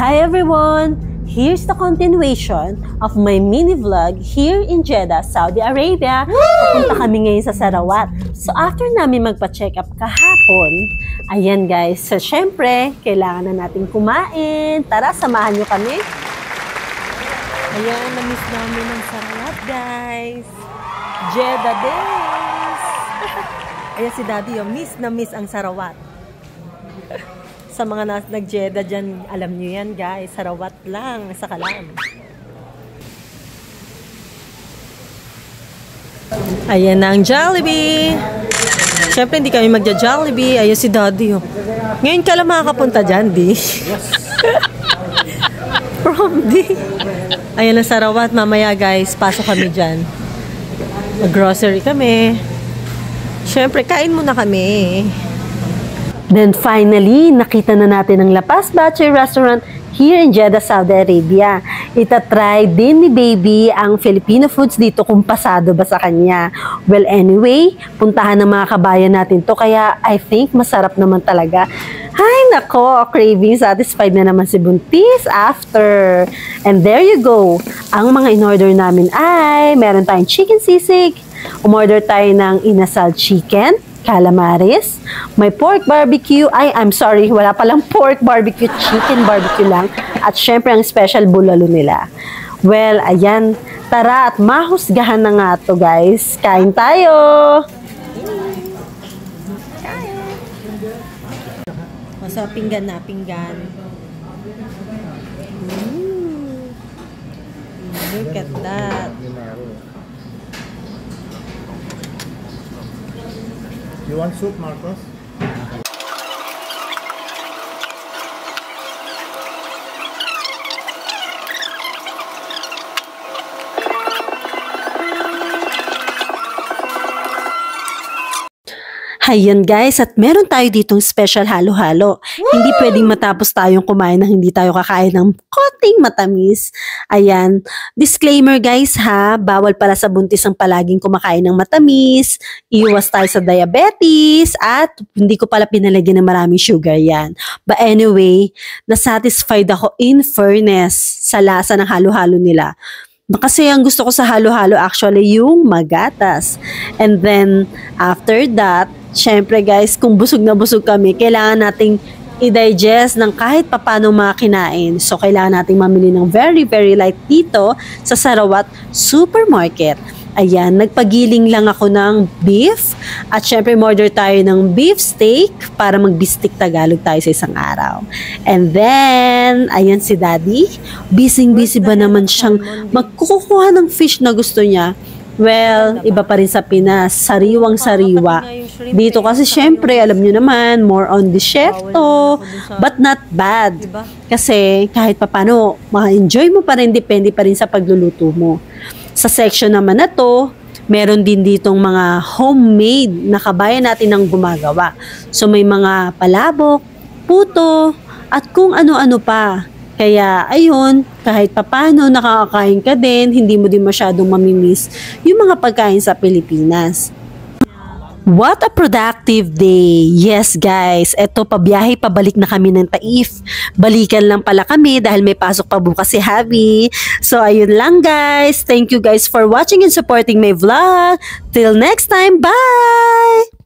Hi everyone! Here's the continuation of my mini vlog here in Jeddah, Saudi Arabia. Pupunta kami ngayon sa Sarawat. So after namin magpa-check up kahapon, ayan guys, so syempre, kailangan na natin kumain. Tara, samahan nyo kami. Ayan, na-miss namin ang Sarawat guys. Jeddah days! Ayan si Daddy, yung miss na miss ang Sarawat. Sa mga nag-Jeddah dyan, alam nyo yan guys, Sarawat lang, sa Kalam. Ayan na ang Jollibee. Siyempre hindi kami magja-Jollibee. Ayan si Daddy. Oh. Ngayon ka lang makakapunta dyan, di? From di. Ayan ang Sarawat. Mamaya guys, pasok kami dyan. Mag-grocery kami. Siyempre, kain muna kami. Then finally, nakita na natin ang La Paz Bache Restaurant here in Jeddah, Saudi Arabia. Itatry din ni Baby ang Filipino foods dito kung pasado ba sa kanya. Well anyway, puntahan ng mga kabayan natin to kaya I think masarap naman talaga. Ay nako, craving satisfied na naman si Buntis after. And there you go. Ang mga in-order namin ay meron tayong chicken sisig. Umorder tayo ng inasal chicken, calamares, may pork barbecue, I'm sorry, wala palang pork barbecue, chicken barbecue lang, at syempre ang special bulalo nila. Well, ayan, tara at mahusgahan na nga to guys. Kain tayo! Masa pinggan na, pinggan. Look at that. You want soup, Marcos? Ayan guys, at meron tayo ditong special halo-halo. Hindi pwedeng matapos tayong kumain na hindi tayo kakain ng konting matamis. Ayan, disclaimer guys ha, bawal pala sa buntis ang palaging kumakain ng matamis, iwas tayo sa diabetes, at hindi ko pala pinalagyan ng maraming sugar yan. But anyway, nasatisfied ako in fairness sa lasa ng halo-halo nila. Kasi ang gusto ko sa halo-halo actually yung magatas. And then, after that, syempre guys, kung busog na busog kami, kailangan nating i-digest ng kahit papano mga kinain. So, kailangan nating mamili ng very, very light dito sa Sarawat Supermarket. Ayan, nagpagiling lang ako ng beef. At syempre, order tayo ng beef steak para mag-bistik Tagalog tayo sa isang araw. And then, ayan si Daddy. Busy-busy ba naman siyang magkukuha ng fish na gusto niya? Well, iba pa rin sa Pinas. Sariwang-sariwa. Dito kasi syempre, alam nyo naman, more on the chef to. But not bad. Kasi kahit papano, ma-enjoy mo pa rin, depende pa rin sa pagluluto mo. Sa section naman na to, meron din ditong mga homemade na kabayan natin ang gumagawa. So may mga palabok, puto, at kung ano-ano pa. Kaya ayun, kahit papano nakakakain ka din, hindi mo din masyadong mamimiss yung mga pagkain sa Pilipinas. What a productive day! Yes guys, eto pabiyahe pabalik na kami ng Taif. Balikan lang pala kami dahil may pasok pa bukas si Javi. So ayun lang guys, thank you guys for watching and supporting my vlog. Till next time, bye!